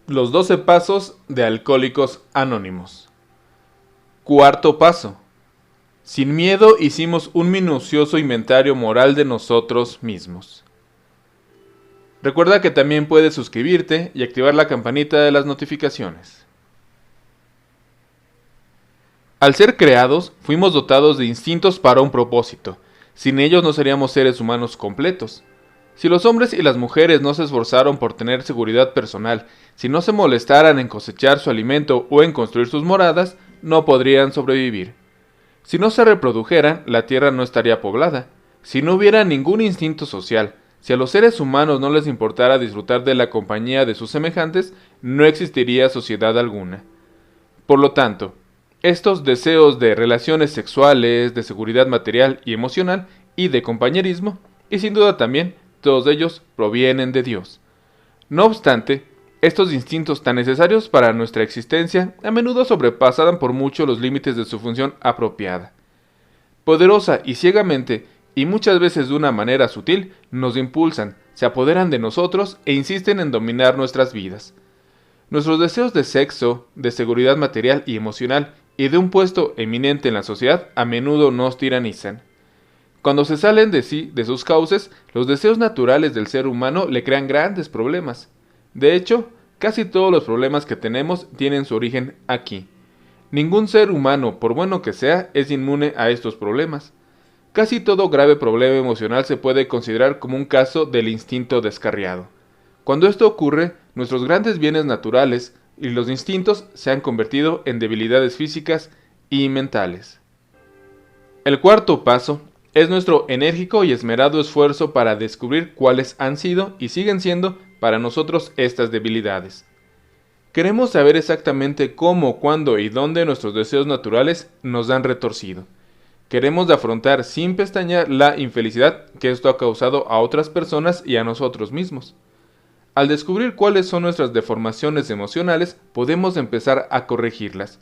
Los 12 pasos de Alcohólicos Anónimos. Cuarto paso. Sin miedo hicimos un minucioso inventario moral de nosotros mismos. Recuerda que también puedes suscribirte y activar la campanita de las notificaciones. Al ser creados, fuimos dotados de instintos para un propósito. Sin ellos no seríamos seres humanos completos. Si los hombres y las mujeres no se esforzaron por tener seguridad personal, si no se molestaran en cosechar su alimento o en construir sus moradas, no podrían sobrevivir. Si no se reprodujeran, la tierra no estaría poblada. Si no hubiera ningún instinto social, si a los seres humanos no les importara disfrutar de la compañía de sus semejantes, no existiría sociedad alguna. Por lo tanto, estos deseos de relaciones sexuales, de seguridad material y emocional, y de compañerismo, y sin duda también, todos ellos provienen de Dios. No obstante, estos instintos tan necesarios para nuestra existencia a menudo sobrepasan por mucho los límites de su función apropiada. Poderosa y ciegamente, y muchas veces de una manera sutil, nos impulsan, se apoderan de nosotros e insisten en dominar nuestras vidas. Nuestros deseos de sexo, de seguridad material y emocional, y de un puesto eminente en la sociedad, a menudo nos tiranizan. Cuando se salen de sí, de sus cauces, los deseos naturales del ser humano le crean grandes problemas. De hecho, casi todos los problemas que tenemos tienen su origen aquí. Ningún ser humano, por bueno que sea, es inmune a estos problemas. Casi todo grave problema emocional se puede considerar como un caso del instinto descarriado. Cuando esto ocurre, nuestros grandes bienes naturales y los instintos se han convertido en debilidades físicas y mentales. El cuarto paso es nuestro enérgico y esmerado esfuerzo para descubrir cuáles han sido y siguen siendo para nosotros estas debilidades. Queremos saber exactamente cómo, cuándo y dónde nuestros deseos naturales nos han retorcido. Queremos afrontar sin pestañear la infelicidad que esto ha causado a otras personas y a nosotros mismos. Al descubrir cuáles son nuestras deformaciones emocionales, podemos empezar a corregirlas.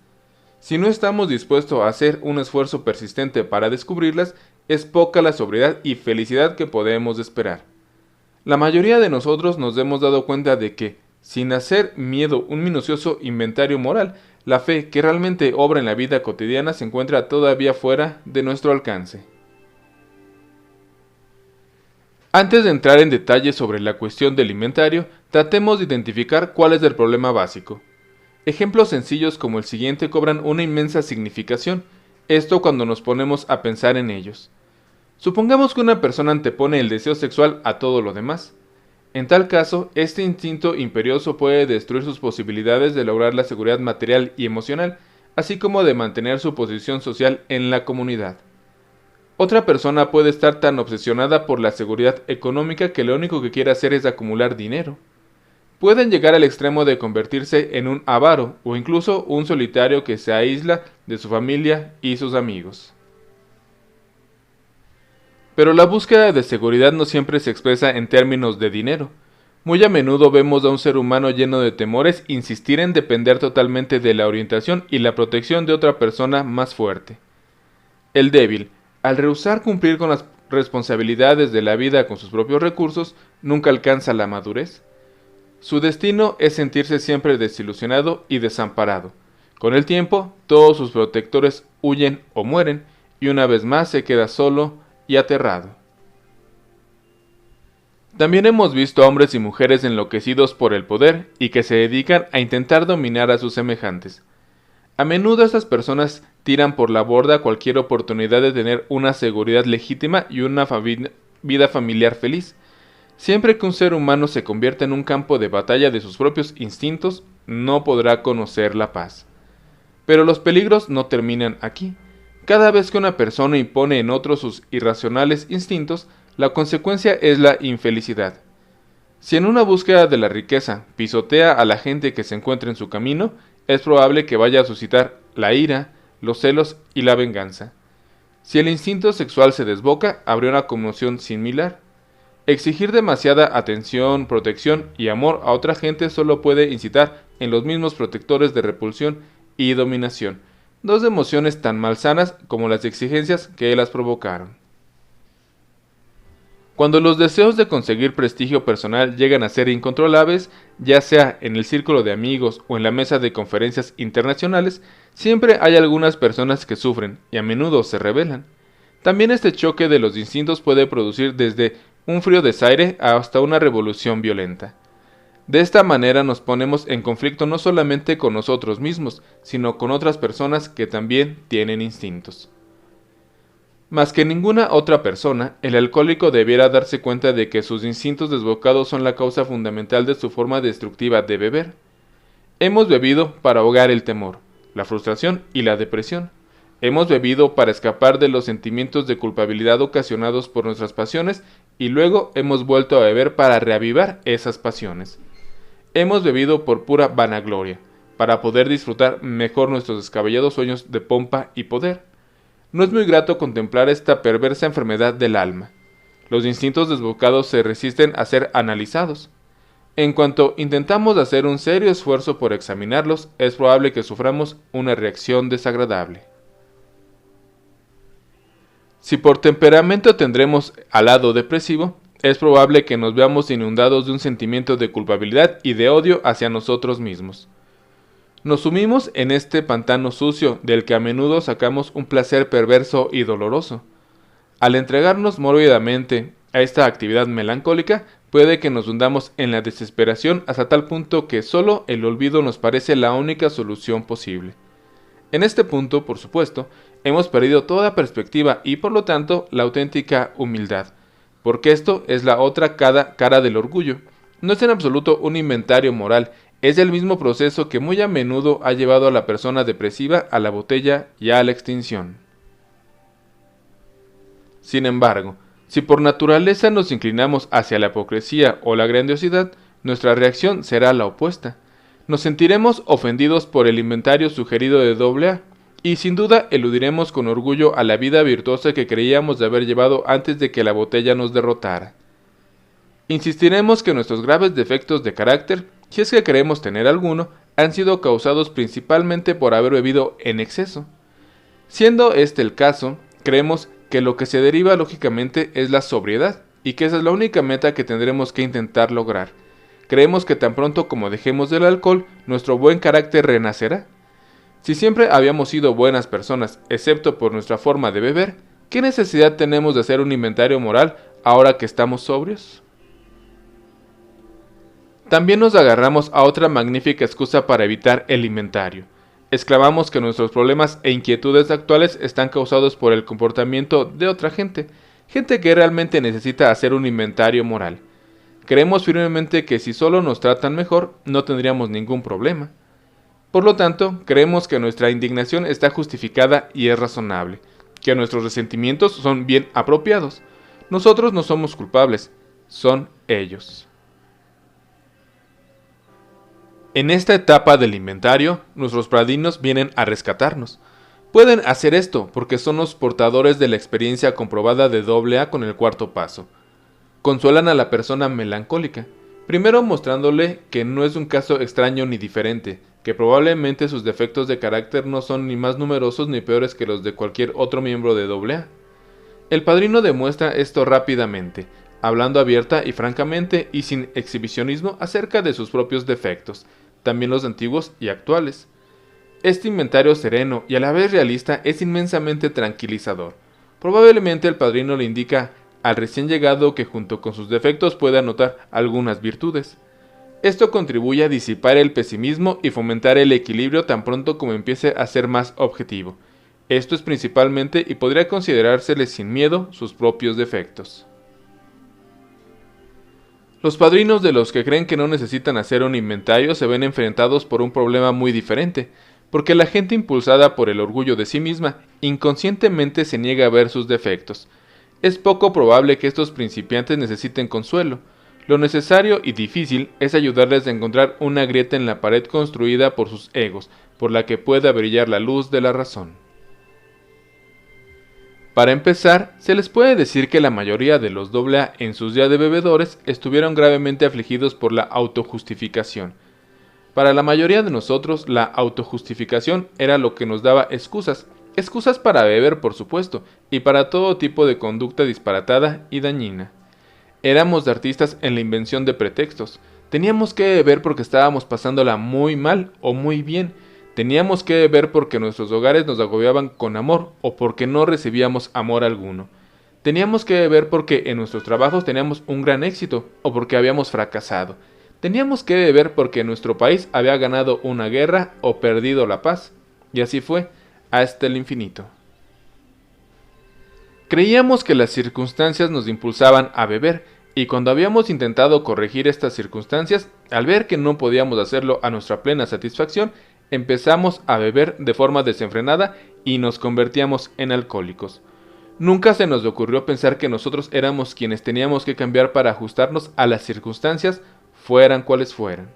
Si no estamos dispuestos a hacer un esfuerzo persistente para descubrirlas, es poca la sobriedad y felicidad que podemos esperar. La mayoría de nosotros nos hemos dado cuenta de que, sin hacer miedo un minucioso inventario moral, la fe que realmente obra en la vida cotidiana se encuentra todavía fuera de nuestro alcance. Antes de entrar en detalle sobre la cuestión del inventario, tratemos de identificar cuál es el problema básico. Ejemplos sencillos como el siguiente cobran una inmensa significación, esto cuando nos ponemos a pensar en ellos. Supongamos que una persona antepone el deseo sexual a todo lo demás. En tal caso, este instinto imperioso puede destruir sus posibilidades de lograr la seguridad material y emocional, así como de mantener su posición social en la comunidad. Otra persona puede estar tan obsesionada por la seguridad económica que lo único que quiere hacer es acumular dinero. Pueden llegar al extremo de convertirse en un avaro o incluso un solitario que se aísla de su familia y sus amigos. Pero la búsqueda de seguridad no siempre se expresa en términos de dinero. Muy a menudo vemos a un ser humano lleno de temores insistir en depender totalmente de la orientación y la protección de otra persona más fuerte. El débil, al rehusar cumplir con las responsabilidades de la vida con sus propios recursos, nunca alcanza la madurez. Su destino es sentirse siempre desilusionado y desamparado. Con el tiempo, todos sus protectores huyen o mueren, y una vez más se queda solo y aterrado. También hemos visto a hombres y mujeres enloquecidos por el poder y que se dedican a intentar dominar a sus semejantes. A menudo estas personas tiran por la borda cualquier oportunidad de tener una seguridad legítima y una vida familiar feliz. Siempre que un ser humano se convierta en un campo de batalla de sus propios instintos, no podrá conocer la paz. Pero los peligros no terminan aquí. Cada vez que una persona impone en otros sus irracionales instintos, la consecuencia es la infelicidad. Si en una búsqueda de la riqueza pisotea a la gente que se encuentra en su camino, es probable que vaya a suscitar la ira, los celos y la venganza. Si el instinto sexual se desboca, habría una conmoción similar. Exigir demasiada atención, protección y amor a otra gente solo puede incitar en los mismos protectores de repulsión y dominación, dos emociones tan malsanas como las exigencias que las provocaron. Cuando los deseos de conseguir prestigio personal llegan a ser incontrolables, ya sea en el círculo de amigos o en la mesa de conferencias internacionales, siempre hay algunas personas que sufren y a menudo se rebelan. También este choque de los instintos puede producir desde un frío desaire hasta una revolución violenta. De esta manera nos ponemos en conflicto no solamente con nosotros mismos, sino con otras personas que también tienen instintos. Más que ninguna otra persona, el alcohólico debiera darse cuenta de que sus instintos desbocados son la causa fundamental de su forma destructiva de beber. Hemos bebido para ahogar el temor, la frustración y la depresión. Hemos bebido para escapar de los sentimientos de culpabilidad ocasionados por nuestras pasiones y luego hemos vuelto a beber para reavivar esas pasiones. Hemos bebido por pura vanagloria, para poder disfrutar mejor nuestros descabellados sueños de pompa y poder. No es muy grato contemplar esta perversa enfermedad del alma. Los instintos desbocados se resisten a ser analizados. En cuanto intentamos hacer un serio esfuerzo por examinarlos, es probable que suframos una reacción desagradable. Si por temperamento tendremos al lado depresivo, es probable que nos veamos inundados de un sentimiento de culpabilidad y de odio hacia nosotros mismos. Nos sumimos en este pantano sucio del que a menudo sacamos un placer perverso y doloroso. Al entregarnos mórbidamente a esta actividad melancólica, puede que nos hundamos en la desesperación hasta tal punto que solo el olvido nos parece la única solución posible. En este punto, por supuesto, hemos perdido toda perspectiva y por lo tanto la auténtica humildad, porque esto es la otra cara del orgullo. No es en absoluto un inventario moral, es el mismo proceso que muy a menudo ha llevado a la persona depresiva a la botella y a la extinción. Sin embargo, si por naturaleza nos inclinamos hacia la hipocresía o la grandiosidad, nuestra reacción será la opuesta. Nos sentiremos ofendidos por el inventario sugerido de AA y sin duda eludiremos con orgullo a la vida virtuosa que creíamos de haber llevado antes de que la botella nos derrotara. Insistiremos que nuestros graves defectos de carácter, si es que queremos tener alguno, han sido causados principalmente por haber bebido en exceso. Siendo este el caso, creemos que lo que se deriva lógicamente es la sobriedad, y que esa es la única meta que tendremos que intentar lograr. Creemos que tan pronto como dejemos del alcohol, nuestro buen carácter renacerá. Si siempre habíamos sido buenas personas, excepto por nuestra forma de beber, ¿qué necesidad tenemos de hacer un inventario moral ahora que estamos sobrios? También nos agarramos a otra magnífica excusa para evitar el inventario. Exclamamos que nuestros problemas e inquietudes actuales están causados por el comportamiento de otra gente, gente que realmente necesita hacer un inventario moral. Creemos firmemente que si solo nos tratan mejor, no tendríamos ningún problema. Por lo tanto, creemos que nuestra indignación está justificada y es razonable, que nuestros resentimientos son bien apropiados. Nosotros no somos culpables, son ellos. En esta etapa del inventario, nuestros padrinos vienen a rescatarnos. Pueden hacer esto porque son los portadores de la experiencia comprobada de AA con el cuarto paso. Consuelan a la persona melancólica, primero mostrándole que no es un caso extraño ni diferente, que probablemente sus defectos de carácter no son ni más numerosos ni peores que los de cualquier otro miembro de AA. El padrino demuestra esto rápidamente, hablando abierta y francamente y sin exhibicionismo acerca de sus propios defectos, también los antiguos y actuales. Este inventario sereno y a la vez realista es inmensamente tranquilizador. Probablemente el padrino le indica al recién llegado que junto con sus defectos puede anotar algunas virtudes. Esto contribuye a disipar el pesimismo y fomentar el equilibrio tan pronto como empiece a ser más objetivo. Esto es principalmente y podría considerársele sin miedo sus propios defectos. Los padrinos de los que creen que no necesitan hacer un inventario se ven enfrentados por un problema muy diferente, porque la gente impulsada por el orgullo de sí misma inconscientemente se niega a ver sus defectos. Es poco probable que estos principiantes necesiten consuelo. Lo necesario y difícil es ayudarles a encontrar una grieta en la pared construida por sus egos, por la que pueda brillar la luz de la razón. Para empezar, se les puede decir que la mayoría de los AA en sus días de bebedores estuvieron gravemente afligidos por la autojustificación. Para la mayoría de nosotros, la autojustificación era lo que nos daba excusas para beber por supuesto, y para todo tipo de conducta disparatada y dañina. Éramos artistas en la invención de pretextos. Teníamos que beber porque estábamos pasándola muy mal o muy bien. Teníamos que beber porque nuestros hogares nos agobiaban con amor o porque no recibíamos amor alguno. Teníamos que beber porque en nuestros trabajos teníamos un gran éxito o porque habíamos fracasado. Teníamos que beber porque nuestro país había ganado una guerra o perdido la paz. Y así fue, hasta el infinito. Creíamos que las circunstancias nos impulsaban a beber, y cuando habíamos intentado corregir estas circunstancias, al ver que no podíamos hacerlo a nuestra plena satisfacción, empezamos a beber de forma desenfrenada y nos convertíamos en alcohólicos. Nunca se nos ocurrió pensar que nosotros éramos quienes teníamos que cambiar para ajustarnos a las circunstancias, fueran cuales fueran.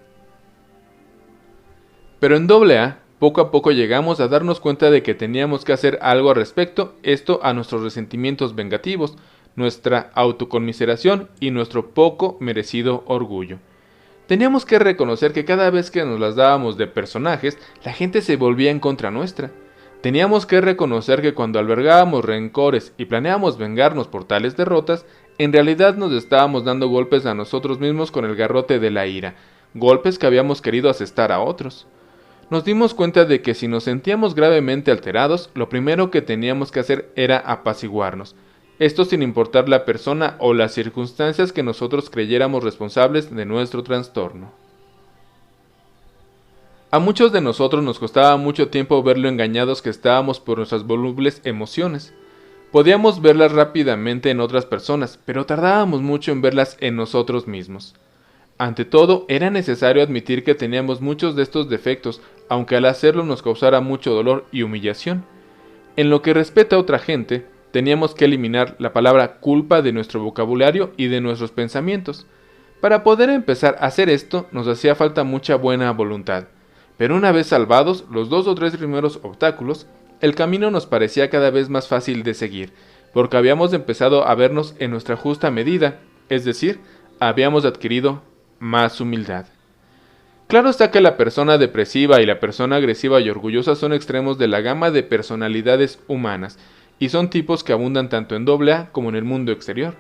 Pero en AA, poco a poco llegamos a darnos cuenta de que teníamos que hacer algo al respecto, esto a nuestros resentimientos vengativos, nuestra autoconmiseración y nuestro poco merecido orgullo. Teníamos que reconocer que cada vez que nos las dábamos de personajes, la gente se volvía en contra nuestra. Teníamos que reconocer que cuando albergábamos rencores y planeábamos vengarnos por tales derrotas, en realidad nos estábamos dando golpes a nosotros mismos con el garrote de la ira, golpes que habíamos querido asestar a otros. Nos dimos cuenta de que si nos sentíamos gravemente alterados, lo primero que teníamos que hacer era apaciguarnos. Esto sin importar la persona o las circunstancias que nosotros creyéramos responsables de nuestro trastorno. A muchos de nosotros nos costaba mucho tiempo ver lo engañados que estábamos por nuestras volubles emociones. Podíamos verlas rápidamente en otras personas, pero tardábamos mucho en verlas en nosotros mismos. Ante todo, era necesario admitir que teníamos muchos de estos defectos, aunque al hacerlo nos causara mucho dolor y humillación. En lo que respecta a otra gente, teníamos que eliminar la palabra culpa de nuestro vocabulario y de nuestros pensamientos. Para poder empezar a hacer esto, nos hacía falta mucha buena voluntad. Pero una vez salvados los 2 o 3 primeros obstáculos, el camino nos parecía cada vez más fácil de seguir, porque habíamos empezado a vernos en nuestra justa medida, es decir, habíamos adquirido más humildad. Claro está que la persona depresiva y la persona agresiva y orgullosa son extremos de la gama de personalidades humanas, y son tipos que abundan tanto en AA como en el mundo exterior.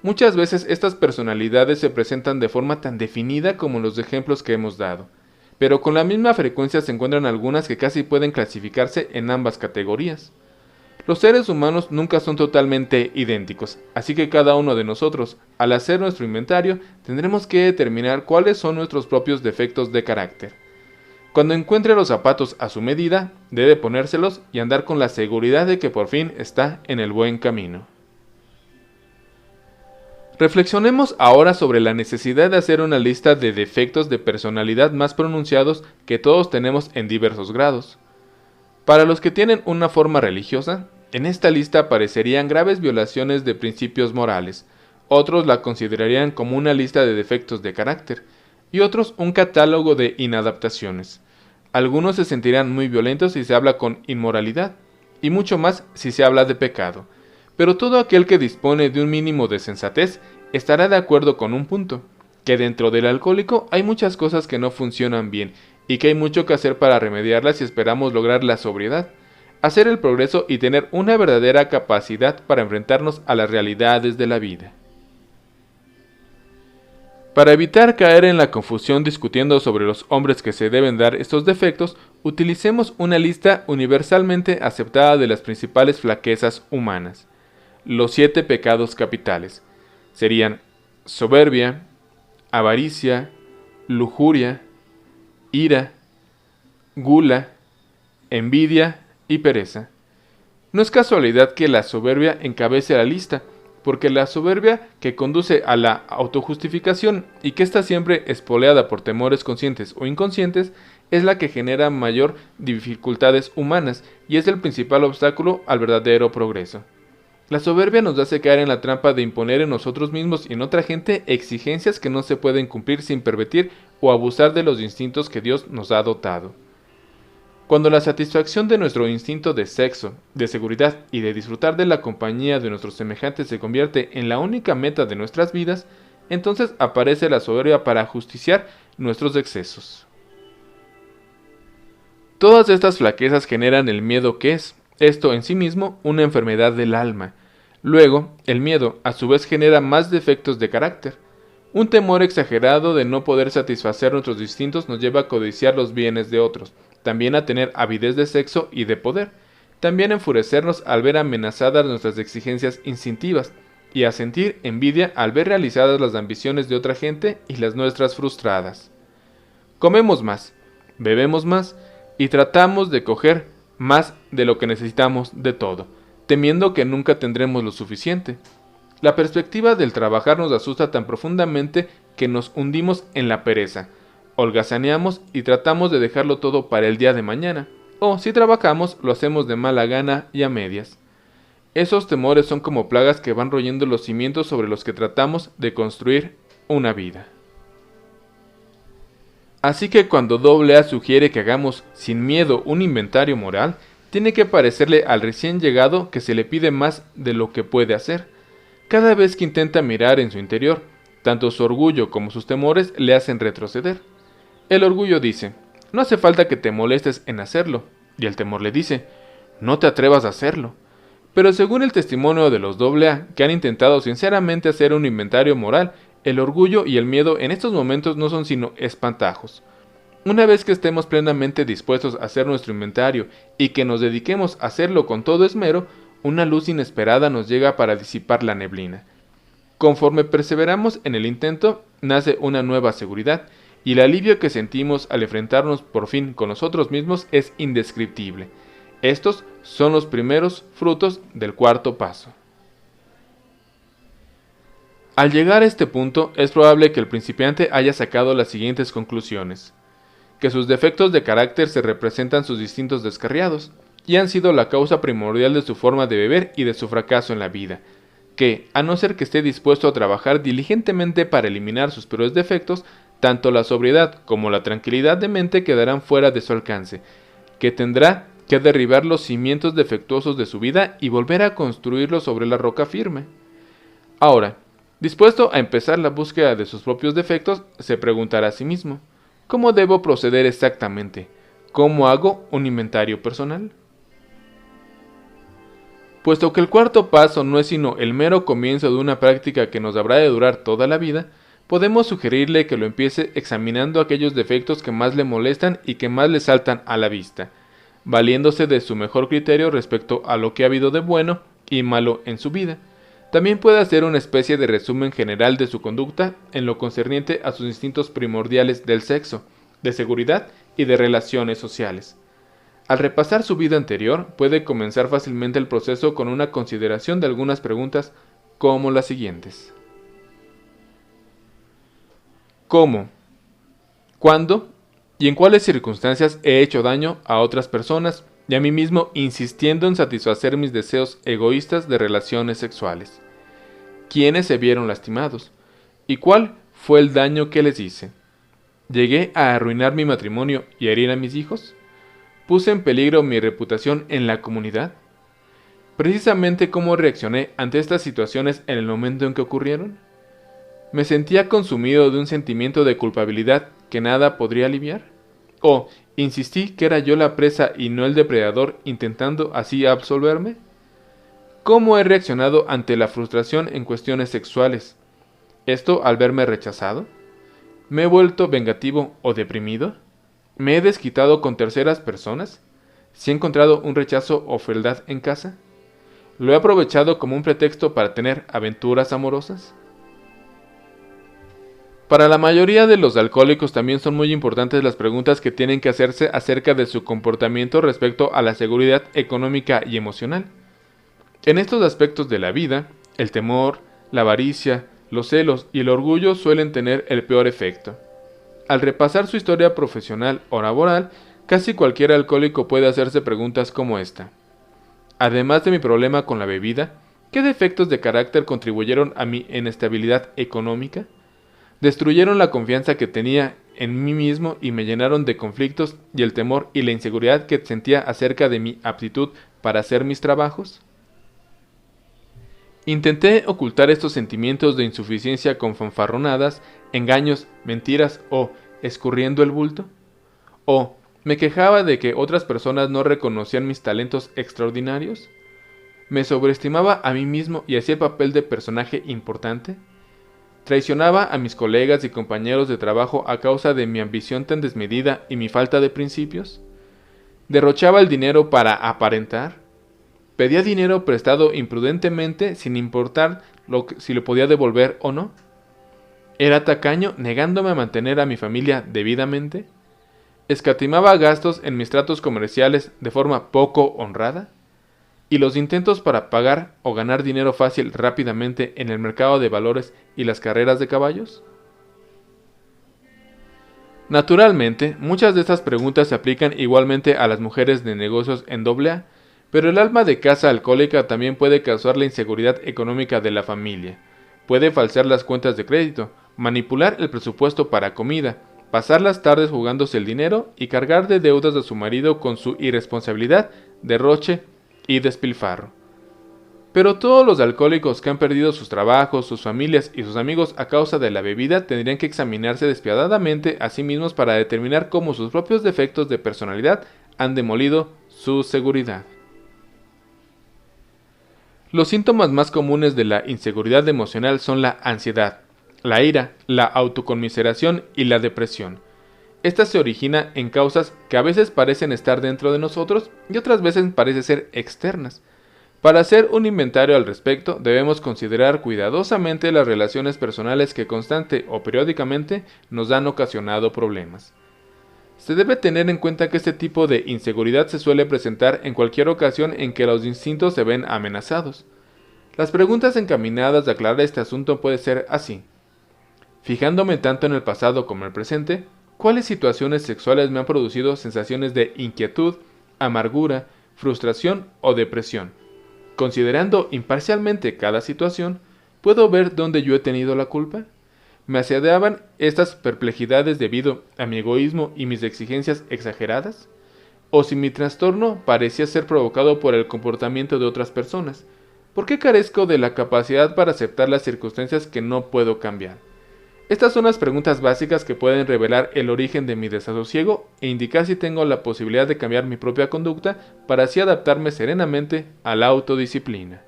Muchas veces estas personalidades se presentan de forma tan definida como los ejemplos que hemos dado, pero con la misma frecuencia se encuentran algunas que casi pueden clasificarse en ambas categorías. Los seres humanos nunca son totalmente idénticos, así que cada uno de nosotros, al hacer nuestro inventario, tendremos que determinar cuáles son nuestros propios defectos de carácter. Cuando encuentre los zapatos a su medida, debe ponérselos y andar con la seguridad de que por fin está en el buen camino. Reflexionemos ahora sobre la necesidad de hacer una lista de defectos de personalidad más pronunciados que todos tenemos en diversos grados. Para los que tienen una forma religiosa, en esta lista aparecerían graves violaciones de principios morales, otros la considerarían como una lista de defectos de carácter, y otros un catálogo de inadaptaciones. Algunos se sentirán muy violentos si se habla con inmoralidad, y mucho más si se habla de pecado. Pero todo aquel que dispone de un mínimo de sensatez estará de acuerdo con un punto, que dentro del alcohólico hay muchas cosas que no funcionan bien, y que hay mucho que hacer para remediarlas si esperamos lograr la sobriedad, hacer el progreso y tener una verdadera capacidad para enfrentarnos a las realidades de la vida. Para evitar caer en la confusión discutiendo sobre los hombres que se deben dar estos defectos, utilicemos una lista universalmente aceptada de las principales flaquezas humanas. Los 7 pecados capitales serían soberbia, avaricia, lujuria, ira, gula, envidia y pereza. No es casualidad que la soberbia encabece la lista, porque la soberbia que conduce a la autojustificación y que está siempre espoleada por temores conscientes o inconscientes es la que genera mayor dificultades humanas y es el principal obstáculo al verdadero progreso. La soberbia nos hace caer en la trampa de imponer en nosotros mismos y en otra gente exigencias que no se pueden cumplir sin pervertir o abusar de los instintos que Dios nos ha dotado. Cuando la satisfacción de nuestro instinto de sexo, de seguridad y de disfrutar de la compañía de nuestros semejantes se convierte en la única meta de nuestras vidas, entonces aparece la soberbia para justiciar nuestros excesos. Todas estas flaquezas generan el miedo que es, esto en sí mismo, una enfermedad del alma. Luego, el miedo a su vez genera más defectos de carácter. Un temor exagerado de no poder satisfacer nuestros instintos nos lleva a codiciar los bienes de otros, también a tener avidez de sexo y de poder, también a enfurecernos al ver amenazadas nuestras exigencias instintivas, y a sentir envidia al ver realizadas las ambiciones de otra gente y las nuestras frustradas. Comemos más, bebemos más y tratamos de coger más de lo que necesitamos de todo, temiendo que nunca tendremos lo suficiente. La perspectiva del trabajar nos asusta tan profundamente que nos hundimos en la pereza, holgazaneamos y tratamos de dejarlo todo para el día de mañana, o si trabajamos lo hacemos de mala gana y a medias. Esos temores son como plagas que van royendo los cimientos sobre los que tratamos de construir una vida. Así que cuando AA sugiere que hagamos sin miedo un inventario moral, tiene que parecerle al recién llegado que se le pide más de lo que puede hacer. Cada vez que intenta mirar en su interior, tanto su orgullo como sus temores le hacen retroceder. El orgullo dice, no hace falta que te molestes en hacerlo, y el temor le dice, no te atrevas a hacerlo. Pero según el testimonio de los AA que han intentado sinceramente hacer un inventario moral, el orgullo y el miedo en estos momentos no son sino espantajos. Una vez que estemos plenamente dispuestos a hacer nuestro inventario y que nos dediquemos a hacerlo con todo esmero, una luz inesperada nos llega para disipar la neblina. Conforme perseveramos en el intento, nace una nueva seguridad, y el alivio que sentimos al enfrentarnos por fin con nosotros mismos es indescriptible. Estos son los primeros frutos del cuarto paso. Al llegar a este punto, es probable que el principiante haya sacado las siguientes conclusiones: que sus defectos de carácter se representan sus instintos descarriados, y han sido la causa primordial de su forma de beber y de su fracaso en la vida, que, a no ser que esté dispuesto a trabajar diligentemente para eliminar sus peores defectos, tanto la sobriedad como la tranquilidad de mente quedarán fuera de su alcance, que tendrá que derribar los cimientos defectuosos de su vida y volver a construirlos sobre la roca firme. Ahora, dispuesto a empezar la búsqueda de sus propios defectos, se preguntará a sí mismo, ¿cómo debo proceder exactamente? ¿Cómo hago un inventario personal? Puesto que el cuarto paso no es sino el mero comienzo de una práctica que nos habrá de durar toda la vida, podemos sugerirle que lo empiece examinando aquellos defectos que más le molestan y que más le saltan a la vista, valiéndose de su mejor criterio respecto a lo que ha habido de bueno y malo en su vida. También puede hacer una especie de resumen general de su conducta en lo concerniente a sus instintos primordiales del sexo, de seguridad y de relaciones sociales. Al repasar su vida anterior, puede comenzar fácilmente el proceso con una consideración de algunas preguntas como las siguientes. ¿Cómo? ¿Cuándo? ¿Y en cuáles circunstancias he hecho daño a otras personas y a mí mismo insistiendo en satisfacer mis deseos egoístas de relaciones sexuales? ¿Quiénes se vieron lastimados? ¿Y cuál fue el daño que les hice? ¿Llegué a arruinar mi matrimonio y a herir a mis hijos? ¿Puse en peligro mi reputación en la comunidad? Precisamente cómo reaccioné ante estas situaciones en el momento en que ocurrieron. ¿Me sentía consumido de un sentimiento de culpabilidad que nada podría aliviar? ¿O insistí que era yo la presa y no el depredador, intentando así absolverme? ¿Cómo he reaccionado ante la frustración en cuestiones sexuales? ¿Esto al verme rechazado? ¿Me he vuelto vengativo o deprimido? ¿Me he desquitado con terceras personas? ¿Si he encontrado un rechazo o fealdad en casa? ¿Lo he aprovechado como un pretexto para tener aventuras amorosas? Para la mayoría de los alcohólicos también son muy importantes las preguntas que tienen que hacerse acerca de su comportamiento respecto a la seguridad económica y emocional. En estos aspectos de la vida, el temor, la avaricia, los celos y el orgullo suelen tener el peor efecto. Al repasar su historia profesional o laboral, casi cualquier alcohólico puede hacerse preguntas como esta. Además de mi problema con la bebida, ¿qué defectos de carácter contribuyeron a mi inestabilidad económica? Destruyeron la confianza que tenía en mí mismo y me llenaron de conflictos y el temor y la inseguridad que sentía acerca de mi aptitud para hacer mis trabajos. Intenté ocultar estos sentimientos de insuficiencia con fanfarronadas, engaños, mentiras o escurriendo el bulto. ¿O me quejaba de que otras personas no reconocían mis talentos extraordinarios? ¿Me sobreestimaba a mí mismo y hacía el papel de personaje importante? ¿Traicionaba a mis colegas y compañeros de trabajo a causa de mi ambición tan desmedida y mi falta de principios? ¿Derrochaba el dinero para aparentar? ¿Pedía dinero prestado imprudentemente sin importar si lo podía devolver o no? ¿Era tacaño negándome a mantener a mi familia debidamente? ¿Escatimaba gastos en mis tratos comerciales de forma poco honrada? ¿Y los intentos para pagar o ganar dinero fácil rápidamente en el mercado de valores y las carreras de caballos? Naturalmente, muchas de estas preguntas se aplican igualmente a las mujeres de negocios en AA, pero el alma de casa alcohólica también puede causar la inseguridad económica de la familia. Puede falsear las cuentas de crédito, manipular el presupuesto para comida, pasar las tardes jugándose el dinero y cargar de deudas a su marido con su irresponsabilidad, derroche y despilfarro. Pero todos los alcohólicos que han perdido sus trabajos, sus familias y sus amigos a causa de la bebida tendrían que examinarse despiadadamente a sí mismos para determinar cómo sus propios defectos de personalidad han demolido su seguridad. Los síntomas más comunes de la inseguridad emocional son la ansiedad, la ira, la autoconmiseración y la depresión. Esta se origina en causas que a veces parecen estar dentro de nosotros y otras veces parecen ser externas. Para hacer un inventario al respecto, debemos considerar cuidadosamente las relaciones personales que constante o periódicamente nos han ocasionado problemas. Se debe tener en cuenta que este tipo de inseguridad se suele presentar en cualquier ocasión en que los instintos se ven amenazados. Las preguntas encaminadas a aclarar este asunto pueden ser así. Fijándome tanto en el pasado como en el presente, ¿cuáles situaciones sexuales me han producido sensaciones de inquietud, amargura, frustración o depresión? Considerando imparcialmente cada situación, ¿puedo ver dónde yo he tenido la culpa? ¿Me asediaban estas perplejidades debido a mi egoísmo y mis exigencias exageradas? ¿O si mi trastorno parecía ser provocado por el comportamiento de otras personas? ¿Por qué carezco de la capacidad para aceptar las circunstancias que no puedo cambiar? Estas son las preguntas básicas que pueden revelar el origen de mi desasosiego e indicar si tengo la posibilidad de cambiar mi propia conducta para así adaptarme serenamente a la autodisciplina.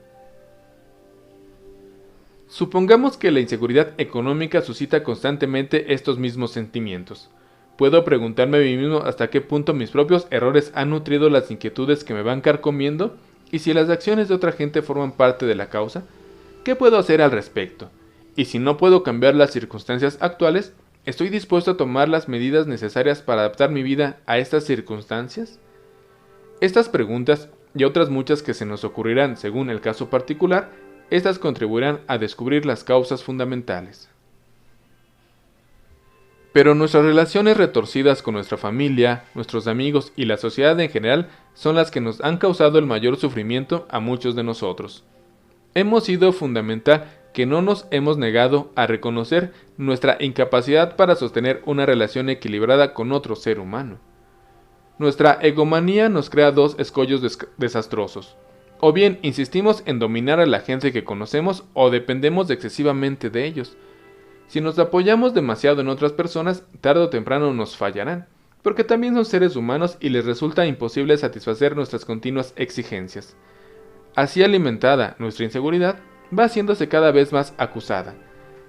Supongamos que la inseguridad económica suscita constantemente estos mismos sentimientos. ¿Puedo preguntarme a mí mismo hasta qué punto mis propios errores han nutrido las inquietudes que me van carcomiendo? ¿Y si las acciones de otra gente forman parte de la causa? ¿Qué puedo hacer al respecto? Y si no puedo cambiar las circunstancias actuales, ¿estoy dispuesto a tomar las medidas necesarias para adaptar mi vida a estas circunstancias? Estas preguntas, y otras muchas que se nos ocurrirán según el caso particular, estas contribuirán a descubrir las causas fundamentales. Pero nuestras relaciones retorcidas con nuestra familia, nuestros amigos y la sociedad en general son las que nos han causado el mayor sufrimiento a muchos de nosotros. Hemos sido fundamental que no nos hemos negado a reconocer nuestra incapacidad para sostener una relación equilibrada con otro ser humano. Nuestra egomanía nos crea dos escollos desastrosos. O bien insistimos en dominar a la gente que conocemos o dependemos excesivamente de ellos. Si nos apoyamos demasiado en otras personas, tarde o temprano nos fallarán, porque también son seres humanos y les resulta imposible satisfacer nuestras continuas exigencias. Así alimentada nuestra inseguridad, va haciéndose cada vez más acusada.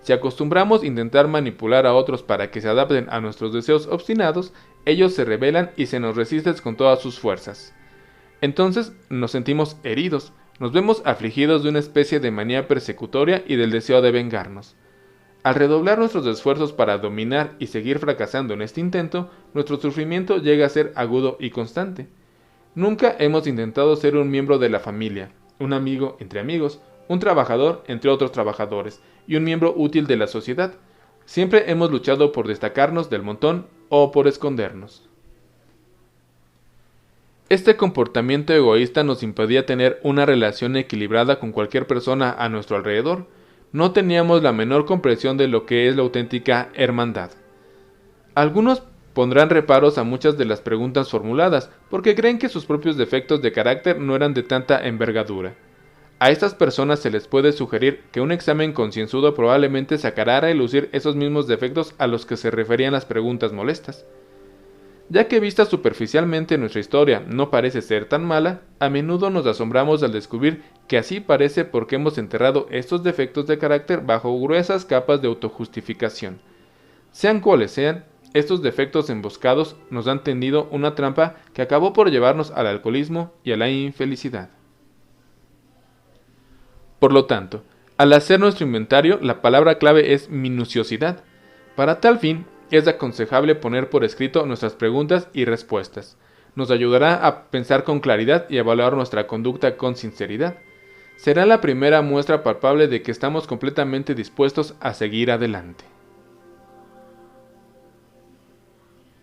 Si acostumbramos a intentar manipular a otros para que se adapten a nuestros deseos obstinados, ellos se rebelan y se nos resisten con todas sus fuerzas. Entonces nos sentimos heridos, nos vemos afligidos de una especie de manía persecutoria y del deseo de vengarnos. Al redoblar nuestros esfuerzos para dominar y seguir fracasando en este intento, nuestro sufrimiento llega a ser agudo y constante. Nunca hemos intentado ser un miembro de la familia, un amigo entre amigos, un trabajador entre otros trabajadores y un miembro útil de la sociedad. Siempre hemos luchado por destacarnos del montón o por escondernos. Este comportamiento egoísta nos impedía tener una relación equilibrada con cualquier persona a nuestro alrededor. No teníamos la menor comprensión de lo que es la auténtica hermandad. Algunos pondrán reparos a muchas de las preguntas formuladas porque creen que sus propios defectos de carácter no eran de tanta envergadura. A estas personas se les puede sugerir que un examen concienzudo probablemente sacará a relucir esos mismos defectos a los que se referían las preguntas molestas. Ya que vista superficialmente nuestra historia no parece ser tan mala, a menudo nos asombramos al descubrir que así parece porque hemos enterrado estos defectos de carácter bajo gruesas capas de autojustificación. Sean cuales sean, estos defectos emboscados nos han tendido una trampa que acabó por llevarnos al alcoholismo y a la infelicidad. Por lo tanto, al hacer nuestro inventario, la palabra clave es minuciosidad. Para tal fin, es aconsejable poner por escrito nuestras preguntas y respuestas. Nos ayudará a pensar con claridad y evaluar nuestra conducta con sinceridad. Será la primera muestra palpable de que estamos completamente dispuestos a seguir adelante.